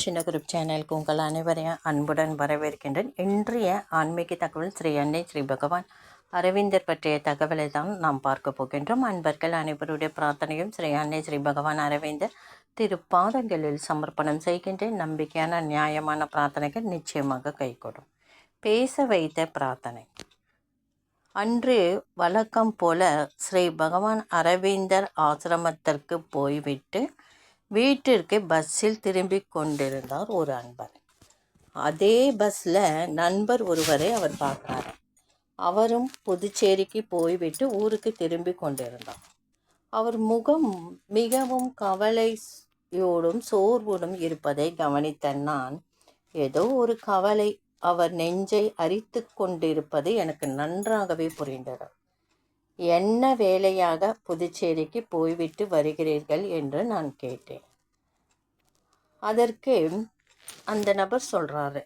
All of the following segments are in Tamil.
சின்ன குரூப் சேனலுக்கு உங்கள் அனைவரையும் அன்புடன் வரவேற்கின்றேன். இன்றைய ஆன்மீக தகவல் ஸ்ரீ அன்னை ஸ்ரீ பகவான் அரவிந்தர் பற்றிய தகவலை தான் நாம் பார்க்க போகின்றோம். அன்பர்கள் அனைவருடைய பிரார்த்தனையும் ஸ்ரீ அன்னை ஸ்ரீ பகவான் அரவிந்தர் திருப்பாதங்களில் சமர்ப்பணம் செய்கின்றேன். நம்பிக்கையான நியாயமான பிரார்த்தனைகள் நிச்சயமாக கைகூடும். பேச வைத்த பிரார்த்தனை. அன்று வழக்கம் போல ஸ்ரீ பகவான் அரவிந்தர் ஆசிரமத்திற்கு போய்விட்டு வீட்டிற்கு பஸ்ஸில் திரும்பி கொண்டிருந்தார் ஒரு அன்பர். அதே பஸ்ஸில் நண்பர் ஒருவரை அவர் பார்த்தார். அவரும் புதுச்சேரிக்கு போய்விட்டு ஊருக்கு திரும்பி கொண்டிருந்தார். அவர் முகம் மிகவும் கவலையோடும் சோர்வோடும் இருப்பதை கவனித்த நான், ஏதோ ஒரு கவலை அவர் நெஞ்சை அரித்து கொண்டிருப்பது எனக்கு நன்றாகவே புரிந்தது. என்ன வேலையாக புதுச்சேரிக்கு போய்விட்டு வருகிறீர்கள் என்று நான் கேட்டேன். அதற்கு அந்த நபர் சொல்கிறாரு,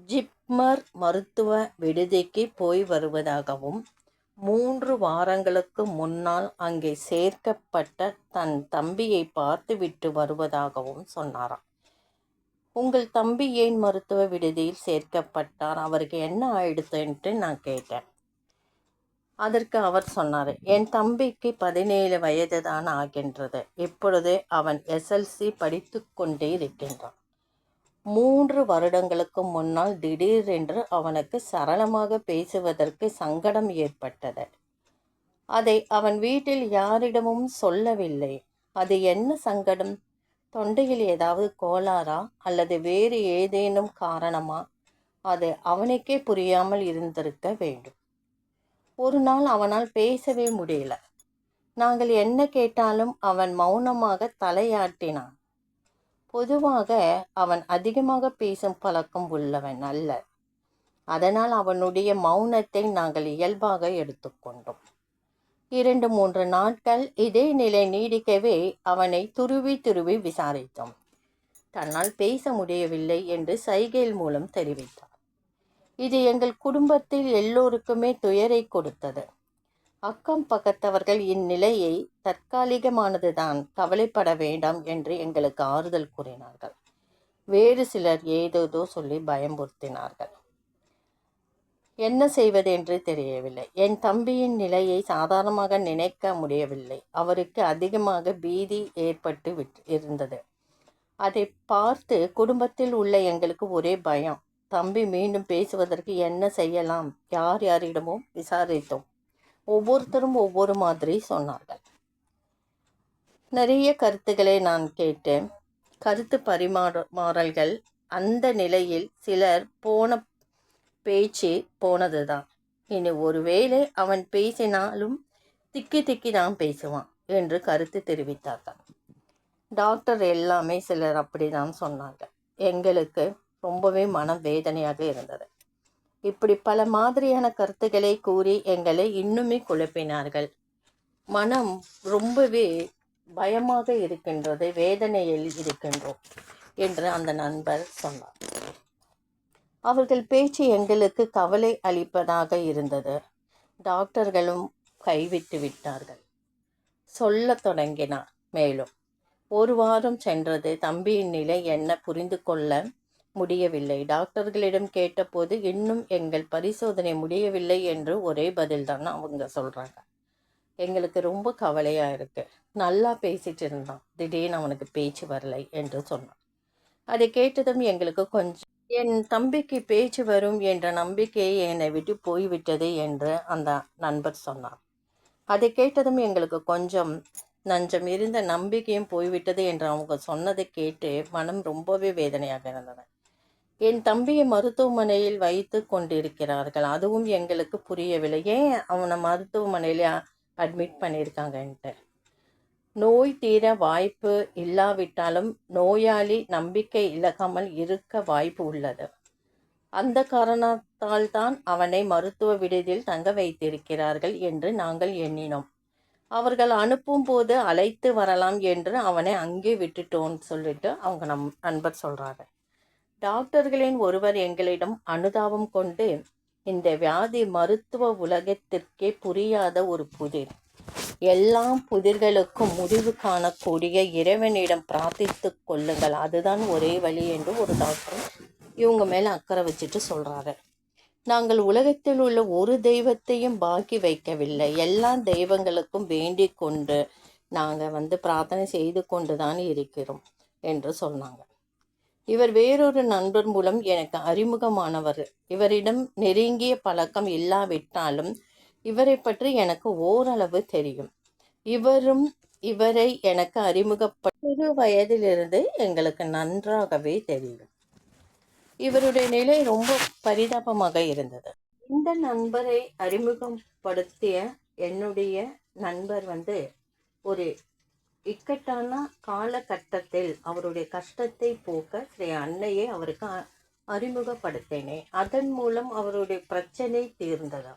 ஜிப்மர் மருத்துவ விடுதிக்கு போய் வருவதாகவும் 3 வாரங்களுக்கு முன்னால் அங்கே சேர்க்கப்பட்ட தன் தம்பியை பார்த்து விட்டு வருவதாகவும் சொன்னாராம். உங்கள் தம்பி ஏன் மருத்துவ விடுதியில் சேர்க்கப்பட்டார், அவருக்கு என்ன ஆயிடுத்துன்ட்டு நான் கேட்டேன். அதற்கு அவர் சொன்னார், என் தம்பிக்கு 17 வயது தான் ஆகின்றது. இப்பொழுது அவன் SLC படித்து கொண்டே இருக்கின்றான். 3 வருடங்களுக்கு முன்னால் திடீரென்று அவனுக்கு சரளமாக பேசுவதற்கு சங்கடம் ஏற்பட்டது. அதை அவன் வீட்டில் யாரிடமும் சொல்லவில்லை. அது என்ன சங்கடம்? தொண்டையில் ஏதாவது கோளாறா அல்லது வேறு ஏதேனும் காரணமா? அது அவனுக்கே புரியாமல் இருந்திருக்க வேண்டும். ஒரு நாள் அவனால் பேசவே முடியல. நாங்கள் என்ன கேட்டாலும் அவன் மௌனமாக தலையாட்டினான். பொதுவாக அவன் அதிகமாக பேசும் பழக்கம் உள்ளவன் அல்ல. அதனால் அவனுடைய மௌனத்தை நாங்கள் இயல்பாக எடுத்துக்கொண்டோம். 2-3 நாட்கள் இதே நிலை நீடிக்கவே அவனை துருவி விசாரித்தோம். தன்னால் பேச முடியவில்லை என்று சைகைகள் மூலம் தெரிவித்தார். இது எங்கள் குடும்பத்தில் எல்லோருக்குமே துயரை கொடுத்தது. அக்கம் பக்கத்தவர்கள் இந்நிலையை தற்காலிகமானதுதான், கவலைப்பட வேண்டாம் என்று எங்களுக்கு ஆறுதல் கூறினார்கள். வேறு சிலர் ஏதேதோ சொல்லி பயமுறுத்தினார்கள். என்ன செய்வது என்று தெரியவில்லை. என் தம்பியின் நிலையை சாதாரணமாக நினைக்க முடியவில்லை. அவருக்கு அதிகமாக பீதி ஏற்பட்டு இருந்தது. அதை பார்த்து குடும்பத்தில் உள்ள எங்களுக்கு ஒரே பயம். தம்பி மீண்டும் பேசுவதற்கு என்ன செய்யலாம், யாரிடமும் விசாரித்தோம். ஒவ்வொருத்தரும் ஒவ்வொரு மாதிரி சொன்னார்கள். நிறைய கருத்துக்களை நான் கேட்டேன். கருத்து பரிமாறல்கள். அந்த நிலையில் சிலர் போன பேச்சு போனதுதான். இனி ஒருவேளை அவன் பேசினாலும் திக்கி தான் பேசுவான் என்று கருத்து தெரிவித்தார்கள். டாக்டர் எல்லாமே சிலர் அப்படிதான் சொன்னாங்க. எங்களுக்கு ரொம்பவே மனம் வேதனையாக இருந்தது. இப்படி பல மாதிரியான கருத்துக்களை கூறி எங்களை இன்னுமே குழப்பினார்கள். மனம் ரொம்பவே பயமாக இருக்கின்றது, வேதனையில் இருக்கின்றோம் என்று அந்த நண்பர் சொன்னார். அவர்கள் பேச்சு எங்களுக்கு கவலை அளிப்பதாக இருந்தது. டாக்டர்களும் கைவிட்டு விட்டார்கள். சொல்ல தொடங்கினார். மேலும் 1 வாரம் சென்றது. தம்பியின் நிலை என்ன புரிந்து கொள்ள முடியவில்லை. டாக்டர்களிடம் கேட்டபோது இன்னும் எங்கள் பரிசோதனை முடியவில்லை என்று ஒரே பதில் தான் அவங்க சொல்கிறாங்க. எங்களுக்கு ரொம்ப கவலையாக இருக்குது. நல்லா பேசிட்டு இருந்தான், திடீர்னு அவனுக்கு பேச்சு வரலை என்று சொன்னான். அதை கேட்டதும் எங்களுக்கு கொஞ்சம், என் தம்பிக்கு பேச்சு வரும் என்ற நம்பிக்கையை என்னை விட்டு போய்விட்டது என்று அந்த நண்பர் சொன்னார். அதை கேட்டதும் எங்களுக்கு கொஞ்சம் நஞ்சம் இருந்த நம்பிக்கையும் போய்விட்டது என்று அவங்க சொன்னதை கேட்டு மனம் ரொம்பவே வேதனையாக இருந்தது. என் தம்பியை மருத்துவமனையில் வைத்து கொண்டிருக்கிறார்கள். அதுவும் எங்களுக்கு புரியவில்லை. ஏன் அவனை மருத்துவமனையில் அட்மிட் பண்ணியிருக்காங்கன்ட்டு. நோய் தீர வாய்ப்பு இல்லாவிட்டாலும் நோயாளி நம்பிக்கை இழக்காமல் இருக்க வாய்ப்பு உள்ளது. அந்த காரணத்தால் தான் அவனை மருத்துவ விடுதியில் தங்க வைத்திருக்கிறார்கள் என்று நாங்கள் எண்ணினோம். அவர்கள் அனுப்பும் போது அழைத்து வரலாம் என்று அவனை அங்கே விட்டுட்டோன்னு சொல்லிட்டு அவங்க நண்பர் சொல்கிறாங்க. டாக்டர்களின் ஒருவர் எங்களிடம் அனுதாபம் கொண்டு, இந்த வியாதி மருத்துவ உலகத்திற்கே புரியாத ஒரு புதிர். எல்லா புதிர்களுக்கும் முடிவு காணக்கூடிய இறைவனிடம் பிரார்த்தித்து கொள்ளுங்கள், அதுதான் ஒரே வழி என்று ஒரு டாக்டர் இவங்க மேலே அக்கறை வச்சுட்டு சொல்கிறாரு. நாங்கள் உலகத்தில் உள்ள ஒரு தெய்வத்தையும் பாக்கி வைக்கவில்லை, எல்லா தெய்வங்களுக்கும் வேண்டிக் கொண்டு நாங்கள் பிரார்த்தனை செய்து கொண்டு தான் இருக்கிறோம் என்று சொன்னாங்க. இவர் வேறொரு நண்பர் மூலம் எனக்கு அறிமுகமானவர். இவரிடம் நெருங்கிய பழக்கம் இல்லாவிட்டாலும் இவரை பற்றி எனக்கு ஓரளவு தெரியும். இவரை எனக்கு அறிமுகப்பட்ட வயதிலிருந்து எங்களுக்கு நன்றாகவே தெரியும். இவருடைய நிலை ரொம்ப பரிதாபமாக இருந்தது. இந்த நண்பரை அறிமுகப்படுத்திய என்னுடைய நண்பர் ஒரு இக்கட்டான காலகட்டத்தில் அவருடைய கஷ்டத்தை போக்க ஸ்ரீ அன்னையை அவருக்கு அறிமுகப்படுத்தினேன். அதன் மூலம் அவருடைய பிரச்சனை தீர்ந்ததா.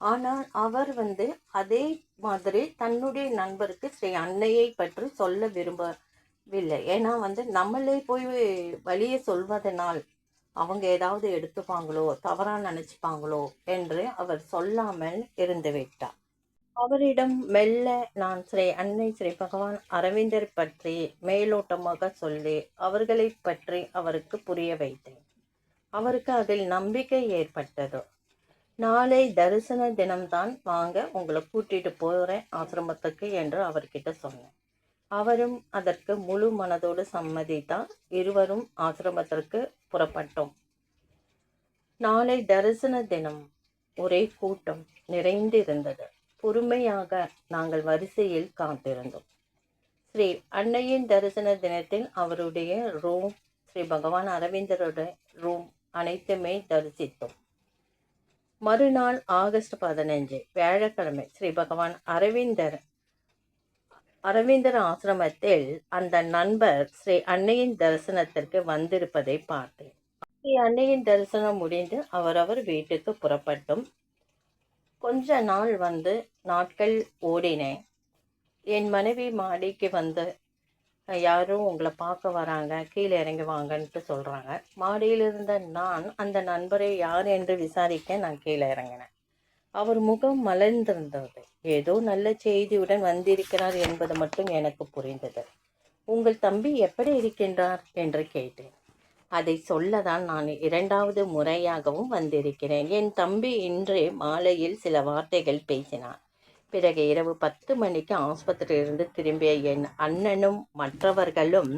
ஆனால் அவர் அதே மாதிரி தன்னுடைய நண்பருக்கு ஸ்ரீ அன்னையை பற்றி சொல்ல விரும்பவில்லை. ஏன்னா நம்மளே போய் வழியை சொல்வதனால் அவங்க ஏதாவது எடுத்துப்பாங்களோ, தவறாக நினச்சிப்பாங்களோ என்று அவர் சொல்லாமல் இருந்து விட்டார். அவரிடம் மெல்ல நான் ஸ்ரீ அன்னை ஸ்ரீ பகவான் அரவிந்தர் பற்றி மேலோட்டமாக சொல்லி அவர்களை பற்றி அவருக்கு புரிய வைத்தேன். அவருக்கு அதில் நம்பிக்கை ஏற்பட்டது. நாளை தரிசன தினம்தான், வாங்க உங்களை கூட்டிட்டு போகிறேன் ஆசிரமத்துக்கு என்று அவர்கிட்ட சொன்னேன். அவரும் அதற்கு முழு மனதோடு சம்மதித்தார். இருவரும் ஆசிரமத்திற்கு புறப்பட்டோம். நாளை தரிசன தினம். ஒரே கூட்டம் நிறைந்திருந்தது. பொறுமையாக நாங்கள் வரிசையில் காத்திருந்தோம். ஸ்ரீ அன்னையின் தரிசன தினத்தில் அவருடைய ரூம், ஸ்ரீ பகவான் அரவிந்தருடைய ரூம் அனைத்துமே தரிசித்தோம். மறுநாள் ஆகஸ்ட் 15 வியாழக்கிழமை ஸ்ரீ பகவான் அரவிந்தர் ஆசிரமத்தில் அந்த நண்பர் ஸ்ரீ அன்னையின் தரிசனத்திற்கு வந்திருப்பதை பார்த்தேன். ஸ்ரீ அன்னையின் தரிசனம் முடிந்து அவரவர் வீட்டுக்கு புறப்பட்டும். கொஞ்ச நாள் நாட்கள் ஓடினேன். என் மனைவி மாடிக்கு யாரும் உங்களை பார்க்க வராங்க, கீழே இறங்கி வாங்கன்ட்டு சொல்கிறாங்க. மாடியில் இருந்த நான் அந்த நண்பரை யார் என்று விசாரிக்க நான் கீழே இறங்கினேன். அவர் முகம் மலர்ந்திருந்தது. ஏதோ நல்ல செய்தியுடன் வந்திருக்கிறார் என்பது மட்டும் எனக்கு புரிந்தது. உங்கள் தம்பி எப்படி இருக்கின்றார் என்று கேட்டேன். அதை சொல்லதான் நான் இரண்டாவது முறையாகவும் வந்திருக்கிறேன். என் தம்பி இன்றே மாலையில் சில வார்த்தைகள் பேசினார். பிறகு இரவு 10 மணிக்கு ஆஸ்பத்திரியிலிருந்து திரும்பிய என் அண்ணனும் மற்றவர்களும்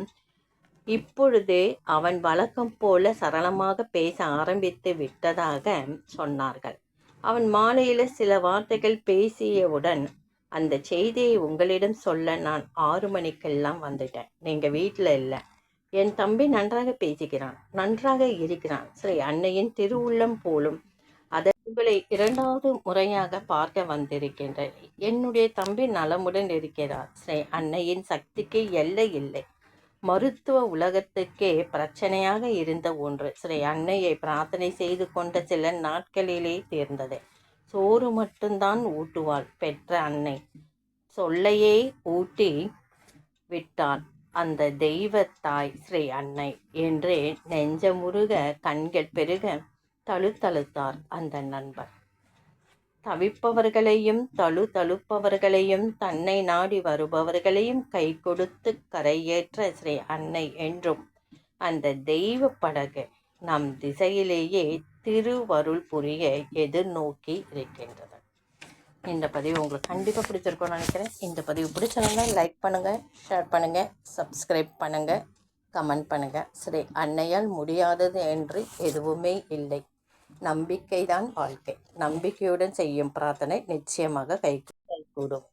இப்பொழுதே அவன் வழக்கம் போல சரளமாக பேச ஆரம்பித்து விட்டதாக சொன்னார்கள். அவன் மாலையில் சில வார்த்தைகள் பேசியவுடன் அந்த செய்தியை உங்களிடம் சொல்ல நான் 6 மணிக்கெல்லாம் வந்துட்டேன். நீங்கள் வீட்டில் இல்லை. என் தம்பி நன்றாக பேசுகிறான், நன்றாக இருக்கிறான். ஸ்ரீ அன்னையின் திருவுள்ளம் போலும். அதை உங்களை இரண்டாவது முறையாக பார்க்க வந்திருக்கின்றேன். என்னுடைய தம்பி நலமுடன் இருக்கிறார். ஸ்ரீ அன்னையின் சக்திக்கு எல்லை இல்லை. மருத்துவ உலகத்துக்கே பிரச்சனையாக இருந்த ஒன்று ஸ்ரீ அன்னையை பிரார்த்தனை செய்து கொண்ட சில நாட்களிலே தீர்ந்தது. சோறு மட்டும்தான் ஊட்டுவாள் பெற்ற அன்னை. சொல்லையே ஊட்டி விட்டாள் அந்த தெய்வத்தாய் ஸ்ரீ அன்னை என்று நெஞ்சமுருக கண்கள் பெருக தழுத்தழுத்தார் அந்த நண்பர். தவிப்பவர்களையும் தழுப்பவர்களையும் தன்னை நாடி வருபவர்களையும் கை கொடுத்து கரையேற்ற ஸ்ரீ அன்னை என்றும் அந்த தெய்வ படகு நம் திசையிலேயே திருவருள் புரிய எதிர்நோக்கி இருக்கின்றது. இந்த பதிவு உங்களுக்கு கண்டிப்பாக பிடிச்சிருக்கும்னு நினைக்கிறேன். இந்த பதிவு பிடிச்சிருந்தா லைக் பண்ணுங்கள், ஷேர் பண்ணுங்கள், சப்ஸ்கிரைப் பண்ணுங்கள், கமெண்ட் பண்ணுங்கள். ஸ்ரீ அன்னையால் முடியாதது என்று எதுவுமே இல்லை. நம்பிக்கைதான் வாழ்க்கை. நம்பிக்கையுடன் செய்யும் பிரார்த்தனை நிச்சயமாக கைகூடும்.